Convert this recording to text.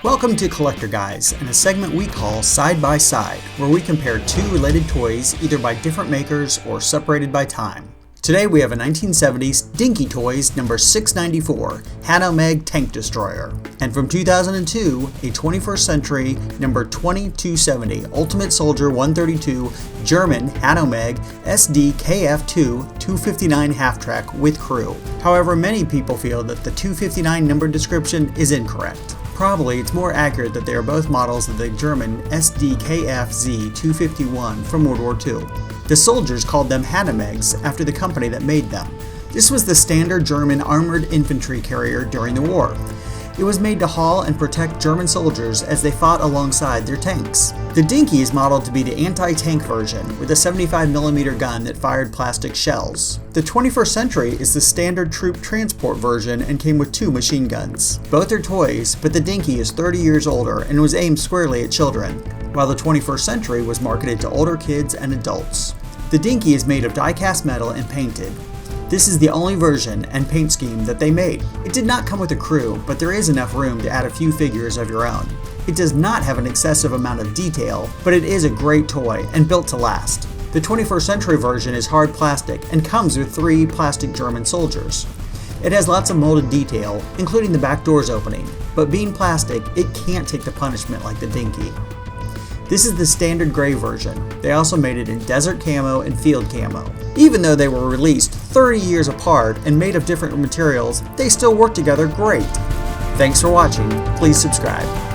Welcome to Collector Guys, and a segment we call Side by Side, where we compare two related toys either by different makers or separated by time. Today we have a 1970s Dinky Toys number 694 Hanomag Tank Destroyer, and from 2002 a 21st century number 2270 Ultimate Soldier 132 German Hanomag SDKF2 259 half-track with crew. However, many people feel that the 259 number description is incorrect. Probably it's more accurate that they are both models of the German SDKF-Z 251 from World War II. The soldiers called them Hanomags after the company that made them. This was the standard German armored infantry carrier during the war. It was made to haul and protect German soldiers as they fought alongside their tanks. The Dinky is modeled to be the anti-tank version with a 75mm gun that fired plastic shells. The 21st century is the standard troop transport version and came with two machine guns. Both are toys, but the Dinky is 30 years older and was aimed squarely at children, while the 21st century was marketed to older kids and adults. The Dinky is made of die-cast metal and painted. This is the only version and paint scheme that they made. It did not come with a crew, but there is enough room to add a few figures of your own. It does not have an excessive amount of detail, but it is a great toy and built to last. The 21st century version is hard plastic and comes with 3 plastic German soldiers. It has lots of molded detail, including the back doors opening, but being plastic, it can't take the punishment like the Dinky. This is the standard gray version. They also made it in desert camo and field camo. Even though they were released 30 years apart and made of different materials, they still work together great. Thanks for watching. Please subscribe.